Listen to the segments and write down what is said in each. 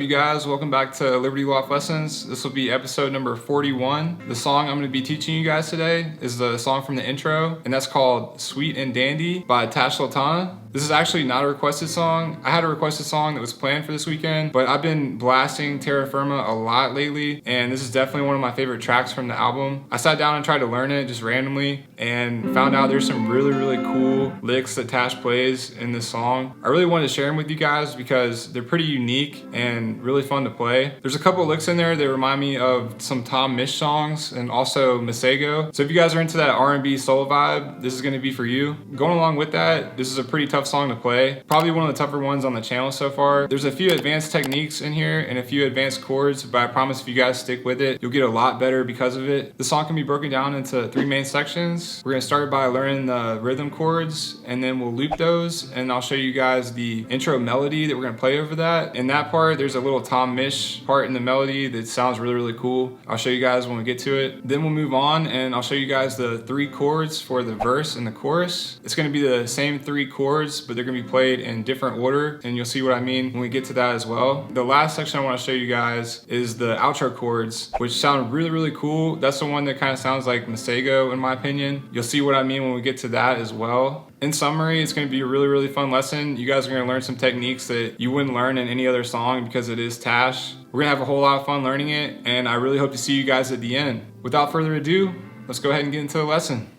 you guys? Welcome back to Liberty Loft Lessons. This will be episode number 41. The song I'm going to be teaching you guys today is the song from the intro, and that's called Sweet&Dandy by Tash Sultana. This is actually not a requested song. I had a requested song that was planned for this weekend, but I've been blasting Terra Firma a lot lately, and this is definitely one of my favorite tracks from the album. I sat down and tried to learn it just randomly and found out there's some really cool licks that Tash plays in this song. I really wanted to share them with you guys because they're pretty unique and really fun to play. There's a couple of licks in there that remind me of some Tom Misch songs and also Masego. So if you guys are into that R&B soul vibe, this is going to be for you. Going along with that, this is a pretty tough song to play. Probably one of the tougher ones on the channel so far. There's a few advanced techniques in here and a few advanced chords, but I promise if you guys stick with it, you'll get a lot better because of it. The song can be broken down into 3 main sections. We're going to start by learning the rhythm chords, and then we'll loop those, and I'll show you guys the intro melody that we're going to play over that. In that part, there's a little Tom Misch part in the melody that sounds really cool. I'll show you guys when we get to it. Then we'll move on, and I'll show you guys the 3 chords for the verse and the chorus. It's going to be the same 3 chords, but they're going to be played in different order, and you'll see what I mean when we get to that as well. The last section I want to show you guys is the outro chords, which sound really cool. That's the one that kind of sounds like Masego in my opinion. You'll see what I mean when we get to that as well. In summary, it's going to be a really fun lesson. You guys are going to learn some techniques that you wouldn't learn in any other song because it is Tash. We're going to have a whole lot of fun learning it, and I really hope to see you guys at the end. Without further ado, let's go ahead and get into the lesson.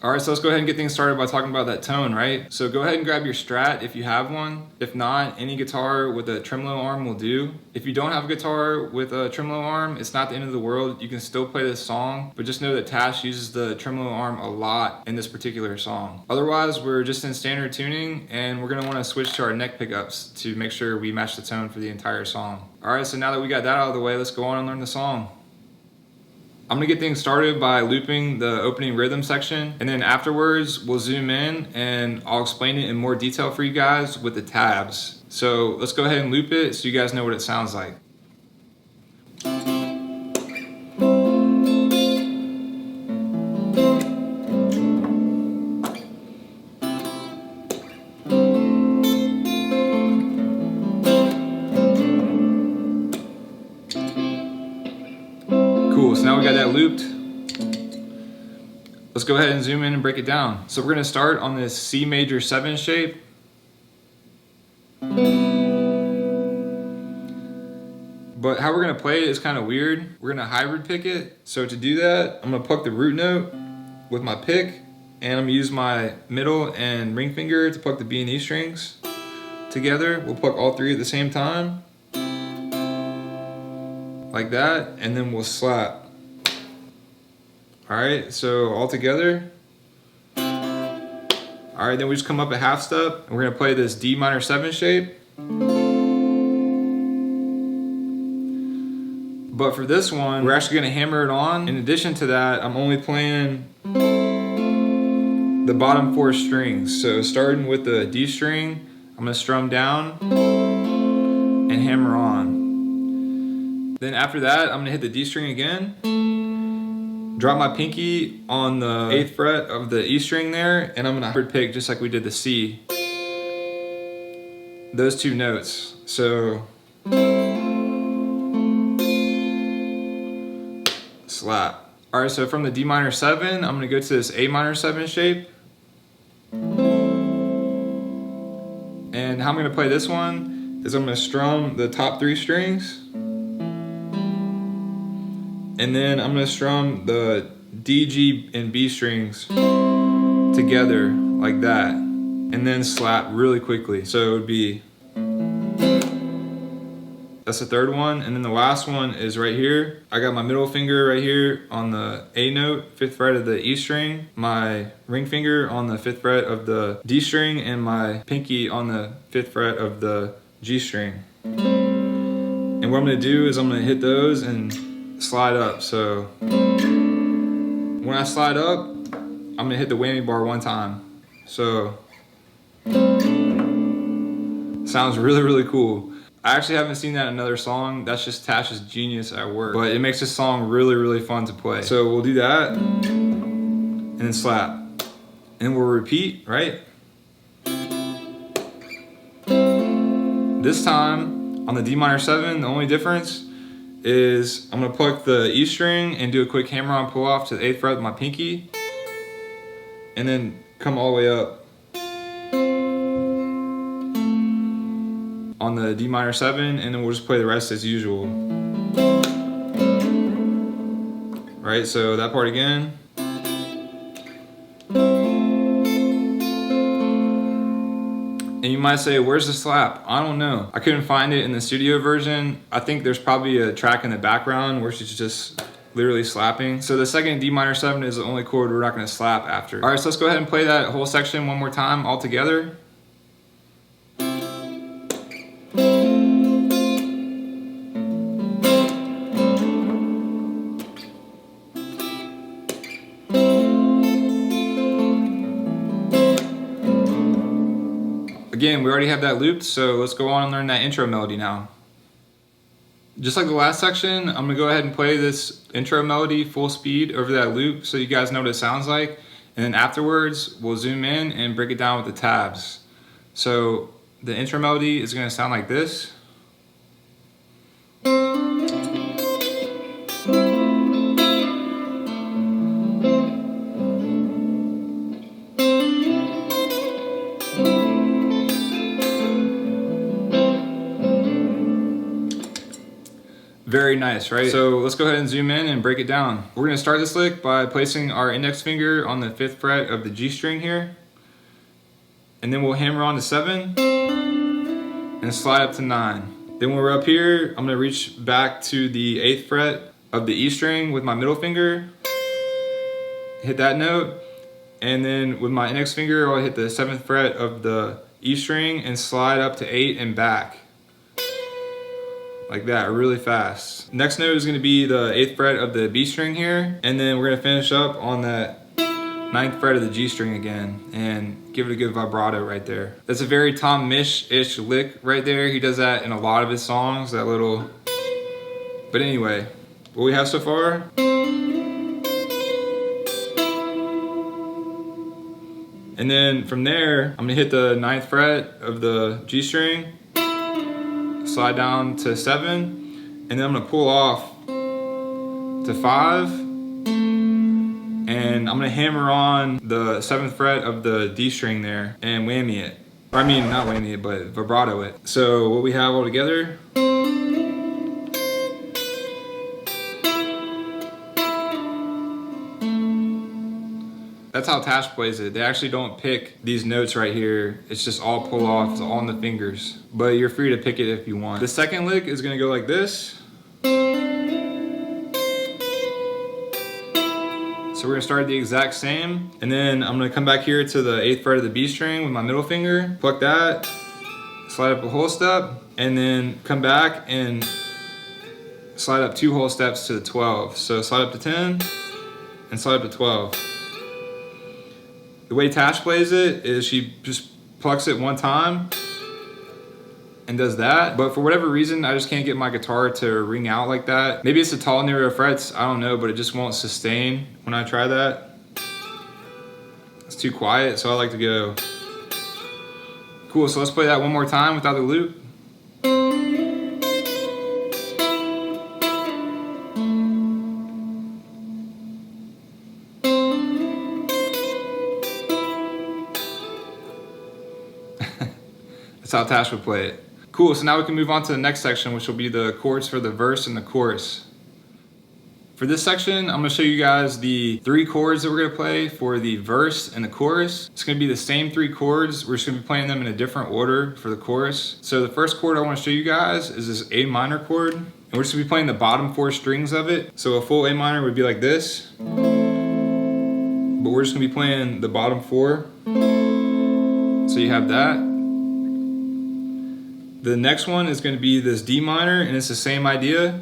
Alright, so let's go ahead and get things started by talking about that tone, right? So go ahead and grab your Strat if you have one. If not, any guitar with a tremolo arm will do. If you don't have a guitar with a tremolo arm, it's not the end of the world. You can still play this song, but just know that Tash uses the tremolo arm a lot in this particular song. Otherwise, we're just in standard tuning, and we're going to want to switch to our neck pickups to make sure we match the tone for the entire song. Alright, so now that we got that out of the way, let's go on and learn the song. I'm gonna get things started by looping the opening rhythm section, and then afterwards we'll zoom in and I'll explain it in more detail for you guys with the tabs. So let's go ahead and loop it so you guys know what it sounds like. Cool, so now we got that looped. Let's go ahead and zoom in and break it down. So we're gonna start on this C major 7 shape. But how we're gonna play it is kind of weird. We're gonna hybrid pick it. So to do that, I'm gonna pluck the root note with my pick, and I'm gonna use my middle and ring finger to pluck the B and E strings together. We'll pluck all 3 at the same time. Like that, and then we'll slap. Alright, so all together. Alright, then we just come up a half step, and we're gonna play this D minor 7 shape. But for this one, we're actually gonna hammer it on. In addition to that, I'm only playing the bottom 4 strings. So starting with the D string, I'm gonna strum down and hammer on. Then after that, I'm gonna hit the D string again, drop my pinky on the 8th fret of the E string there, and I'm gonna hybrid pick just like we did the C. Those 2 notes. So slap. Alright, so from the D minor 7, I'm gonna go to this A minor 7 shape. And how I'm gonna play this one is I'm gonna strum the top 3 strings. And then I'm gonna strum the D, G, and B strings together like that. And then slap really quickly. So it would be, that's the 3rd one. And then the last one is right here. I got my middle finger right here on the A note, 5th fret of the E string, my ring finger on the 5th fret of the D string, and my pinky on the 5th fret of the G string. And what I'm gonna do is I'm gonna hit those and slide up. So when I slide up, I'm gonna hit the whammy bar 1 time. So sounds really cool. I actually haven't seen that in another song. That's just Tash's genius at work. But it makes this song really fun to play. So we'll do that and then slap. And we'll repeat, right? This time On the D minor 7, the only difference is I'm gonna pluck the E string and do a quick hammer on pull off to the 8th fret with my pinky, and then come all the way up on the D minor 7, and then we'll just play the rest as usual. Right, so that part again. And you might say, where's the slap? I don't know. I couldn't find it in the studio version. I think there's probably a track in the background where she's just literally slapping. So the second D minor 7 is the only chord we're not gonna slap after. All right, so let's go ahead and play that whole section one more time all together. Again, we already have that looped, so let's go on and learn that intro melody now. Just like the last section, I'm gonna go ahead and play this intro melody full speed over that loop so you guys know what it sounds like. And then afterwards, we'll zoom in and break it down with the tabs. So the intro melody is gonna sound like this. Very nice, right? So let's go ahead and zoom in and break it down. We're gonna start this lick by placing our index finger on the 5th fret of the G string here. And then we'll hammer on to 7 and slide up to 9. Then when we're up here, I'm gonna reach back to the 8th fret of the E string with my middle finger, hit that note, and then with my index finger, I'll hit the 7th fret of the E string and slide up to 8 and back. Like that, really fast. Next note is gonna be the 8th fret of the B string here, and then we're gonna finish up on that 9th fret of the G string again, and give it a good vibrato right there. That's a very Tom Misch-ish lick right there. He does that in a lot of his songs, that little... But anyway, what we have so far... And then from there, I'm gonna hit the 9th fret of the G string, slide down to 7, and then I'm gonna pull off to 5, and I'm gonna hammer on the 7th fret of the D string there and whammy it. Or I mean, not whammy it, but vibrato it. So what we have all together. That's how Tash plays it. They actually don't pick these notes right here. It's just all pull off, it's all on the fingers. But you're free to pick it if you want. The second lick is gonna go like this. So we're gonna start the exact same. And then I'm gonna come back here to the 8th fret of the B string with my middle finger, pluck that, slide up a whole step, and then come back and slide up 2 whole steps to the 12. So slide up to 10 and slide up to 12. The way Tash plays it is she just plucks it one time and does that. But for whatever reason, I just can't get my guitar to ring out like that. Maybe it's the tall narrow frets, I don't know, but it just won't sustain when I try that. It's too quiet, so I like to go. Cool, so let's play that one more time without the loop. That's how Tash would play it. Cool, so now we can move on to the next section, which will be the chords for the verse and the chorus. For this section, I'm gonna show you guys the 3 chords that we're gonna play for the verse and the chorus. It's gonna be the same 3 chords. We're just gonna be playing them in a different order for the chorus. So the first chord I wanna show you guys is this A minor chord. And we're just gonna be playing the bottom 4 strings of it. So a full A minor would be like this. But we're just gonna be playing the bottom 4. So you have that. The next one is going to be this D minor, and it's the same idea.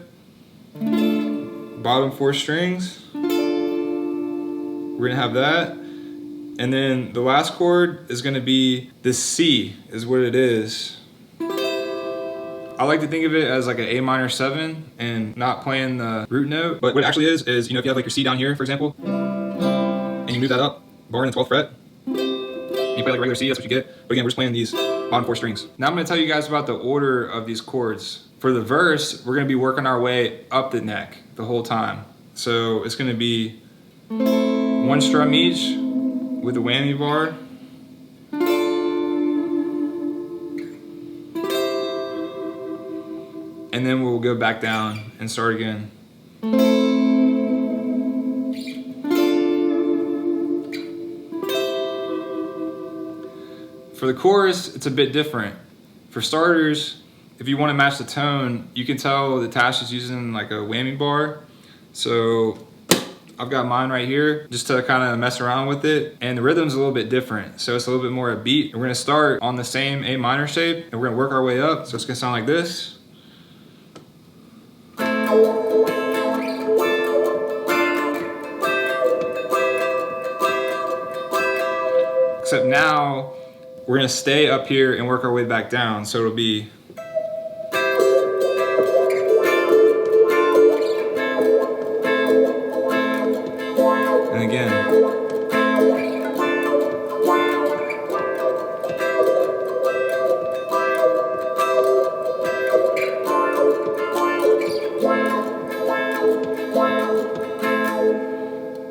Bottom 4 strings. We're going to have that. And then the last chord is going to be this C, is what it is. I like to think of it as like an A minor 7 and not playing the root note. But what it actually is, you know, if you have like your C down here, for example, and you move that up, bar in the 12th fret, and you play like a regular C, that's what you get. But again, we're just playing these bottom 4 strings. Now I'm gonna tell you guys about the order of these chords. For the verse, we're gonna be working our way up the neck the whole time. So it's gonna be 1 strum each with a whammy bar. And then we'll go back down and start again. For the chorus, it's a bit different. For starters, if you want to match the tone, you can tell that Tash is using like a whammy bar. So I've got mine right here just to kind of mess around with it. And the rhythm's a little bit different. So it's a little bit more upbeat. And we're gonna start on the same A minor shape and we're gonna work our way up. So it's gonna sound like this. Except now, we're gonna stay up here and work our way back down. So it'll be. And again.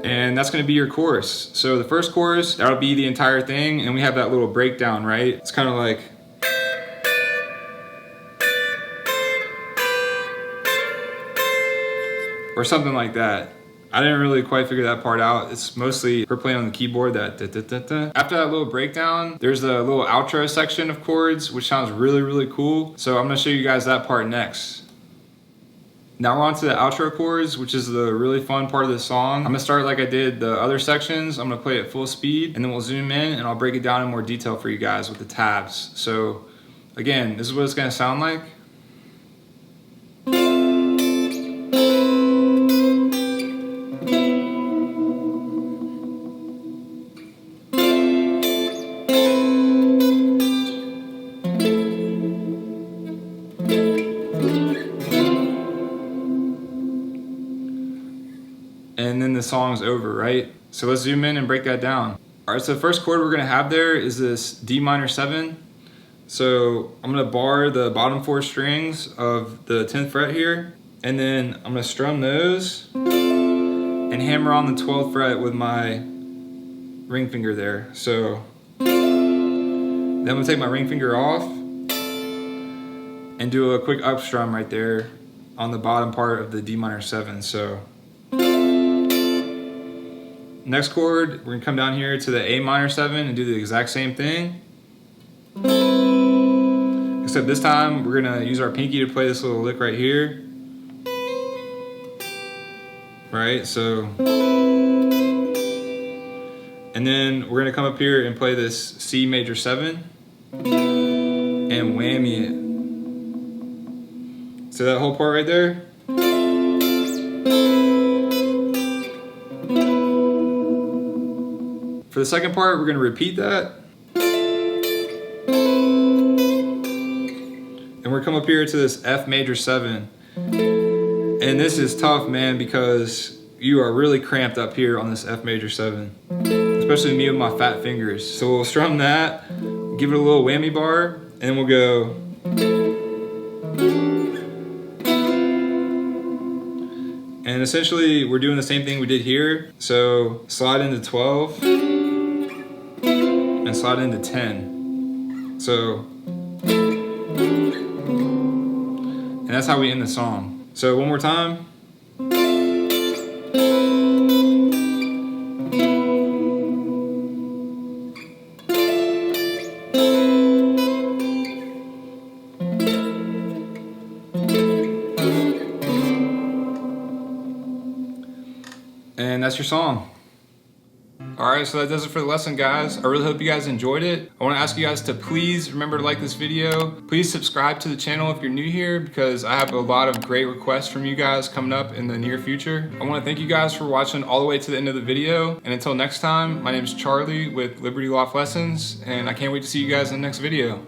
And that's gonna be your chorus. So the first chorus, that'll be the entire thing, and we have that little breakdown, right? It's kind of like, or something like that. I didn't really quite figure that part out. It's mostly her playing on the keyboard, that da, da, da, da. After that little breakdown, there's the little outro section of chords, which sounds really, really cool. So I'm gonna show you guys that part next. Now we're on to the outro chords, which is the really fun part of the song. I'm gonna start like I did the other sections. I'm gonna play it full speed and then we'll zoom in and I'll break it down in more detail for you guys with the tabs. So again, this is what it's gonna sound like. And then the song's over, right? So let's zoom in and break that down. All right, so the first chord we're gonna have there is this D minor 7. So I'm gonna bar the bottom 4 strings of the 10th fret here, and then I'm gonna strum those and hammer on the 12th fret with my ring finger there. So then I'm gonna take my ring finger off and do a quick up strum right there on the bottom part of the D minor 7. So next chord, we're gonna come down here to the A minor 7 and do the exact same thing. Except this time, we're gonna use our pinky to play this little lick right here. Right, so. And then we're gonna come up here and play this C major 7 and whammy it. So that whole part right there. For the second part, we're gonna repeat that. And we're come up here to this F major 7. And this is tough, man, because you are really cramped up here on this F major 7. Especially me with my fat fingers. So we'll strum that, give it a little whammy bar, and then we'll go. And essentially, we're doing the same thing we did here. So slide into 12. And slide into 10. So, and that's how we end the song. So one more time. And that's your song. Alright, so that does it for the lesson, guys. I really hope you guys enjoyed it. I want to ask you guys to please remember to like this video. Please subscribe to the channel if you're new here, because I have a lot of great requests from you guys coming up in the near future. I want to thank you guys for watching all the way to the end of the video. And until next time, my name is Charlie with Liberty Loft Lessons, and I can't wait to see you guys in the next video.